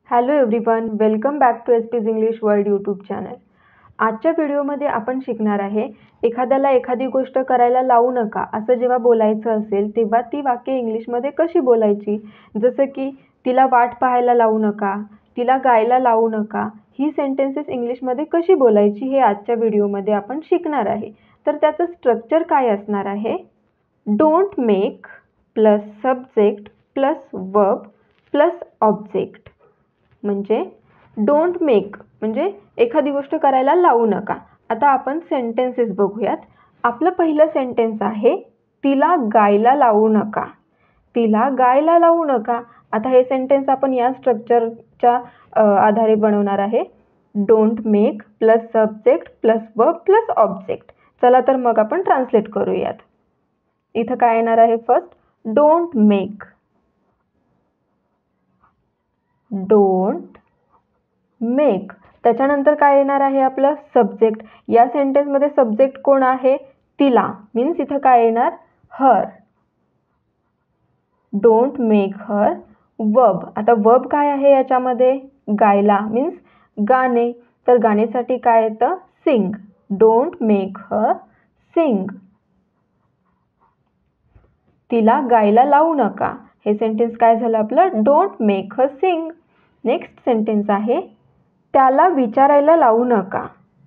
Hello everyone, welcome back to SP's English World YouTube channel. आजच्या व्हिडिओमध्ये आपण शिकणार आहे एखाद्याला एखादी गोष्ट करायला लावू नका असं जेव्हा बोलायचं असेल तेव्हा ती वाक्य इंग्लिशमध्ये कशी बोलायची. जसं की तिला वाट पाहायला लावू नका, तिला गायला लावू नका, ही सेंटेन्सेस इंग्लिशमध्ये कशी बोलायची हे आजच्या व्हिडिओमध्ये आपण शिकणार आहे. तर त्याचं स्ट्रक्चर काय असणार आहे. Don't make plus subject plus verb plus object. म्हणजे डोंट मेक म्हणजे एखादी गोष्ट करायला लावू नका. आता आपण सेंटेन्सेस बघूयात. आपलं पहिलं सेंटेन्स आहे तिला गायला लावू नका. तिला गायला लावू नका. आता हे सेंटेन्स आपण या स्ट्रक्चरच्या आधारे बनवणार आहे. Don't make plus subject plus verb plus object. चला तर मग आपण ट्रान्सलेट करूयात. इथं काय येणार आहे. First don't make. Don't make. त्याच्यानंतर काय येणार आहे आपलं सब्जेक्ट. या सेंटेन्समध्ये सब्जेक्ट कोण आहे. तिला. मीन्स इथं काय येणार her. Don't make her. Verb. आता वर्ब काय आहे याच्यामध्ये गायला मीन्स गाणे. तर गाण्यासाठी काय येतं sing. Don't make her sing. तिला गायला लावू नका. हे सेंटेन्स काय झालं आपलं don't make her sing. Next sentence आहे त्याला विचारायला लावू नका.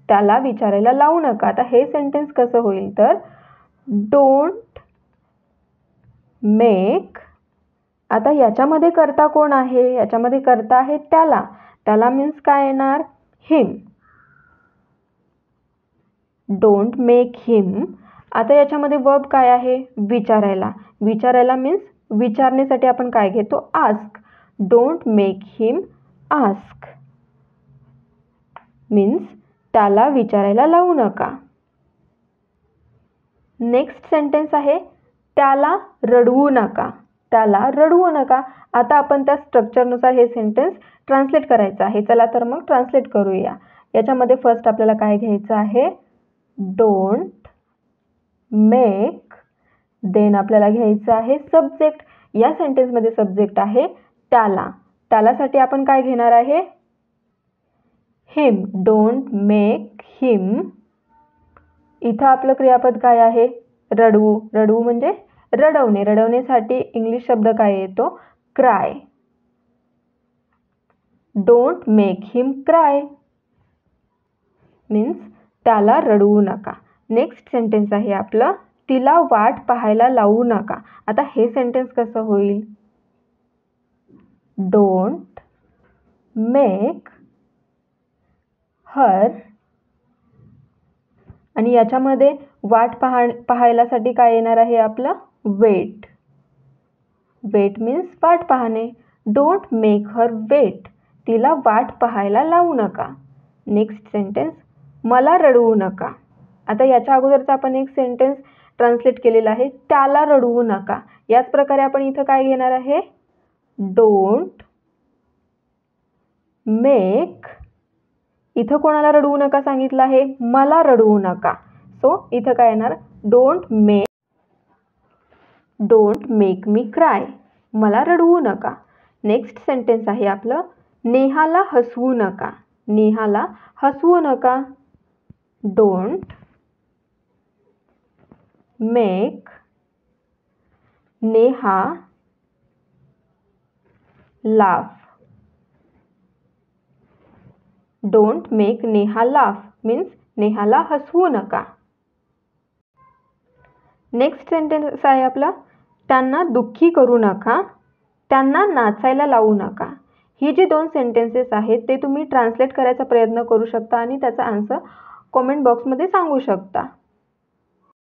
त्याला विचारायला लावू नका. आता हे सेंटेन्स कसं होईल तर डोंट मेक. आता याच्यामध्ये कर्ता कोण आहे. याच्यामध्ये कर्ता आहे त्याला. त्याला मीन्स काय येणार हिम. डोंट मेक हिम. आता याच्यामध्ये वर्ब काय आहे विचारायला. विचारायला मीन्स विचारण्यासाठी आपण काय घेतो ask. Don't make him ask. Means त्याला विचारायला लावू नका. नेक्स्ट सेंटेन्स आहे त्याला रडवू नका. त्याला रडवू नका. आता आपण त्या स्ट्रक्चरनुसार हे सेंटेन्स ट्रान्सलेट करायचं आहे. चला तर मग ट्रान्सलेट करूया. याच्यामध्ये फर्स्ट आपल्याला काय घ्यायचं आहे डोंट मेक. देन आपल्याला घ्यायचं आहे सब्जेक्ट. या सेंटेन्समध्ये सब्जेक्ट आहे त्याला. त्यालासाठी आपण काय घेणार आहे हिम. डोंट मेक हिम. इथं आपलं क्रियापद काय आहे रडवू. रडवू म्हणजे रडवणे. रडवण्यासाठी इंग्लिश शब्द काय येतो cry. Don't make him cry. Means त्याला रडवू नका. नेक्स्ट सेंटेन्स आहे आपलं तिला वाट पाहायला लावू नका. आता हे सेंटेन्स कसं होईल डोंट मेक हर. आणि याच्यामध्ये वाट पाहायलासाठी काय येणार आहे आपलं वेट. वेट मीन्स वाट पाहणे. Don't make her wait. तिला वाट पाहायला लावू नका. नेक्स्ट सेंटेन्स मला रडवू नका. आता याच्या अगोदरचा आपण एक सेंटेन्स ट्रान्सलेट केलेला आहे त्याला रडवू नका. याच प्रकारे आपण इथं काय घेणार आहे डोंट मेक. इथं कोणाला रडवू नका सांगितलं आहे मला रडवू नका. सो इथं काय येणार डोंट मेक मी क्राय. मला रडवू नका. नेक्स्ट सेंटेन्स आहे आपलं नेहाला हसवू नका. नेहाला हसवू नका. Don't make Neha laugh. Don't make Neha laugh means नेहाला हसवू नका. नेक्स्ट सेंटेन्स आहे आपला त्यांना दुःखी करू नका. त्यांना नाचायला लावू नका. ही जी दोन सेंटेन्सेस आहेत ते तुम्ही ट्रान्सलेट करायचा प्रयत्न करू शकता आणि त्याचा आन्सर कॉमेंट बॉक्समध्ये सांगू शकता.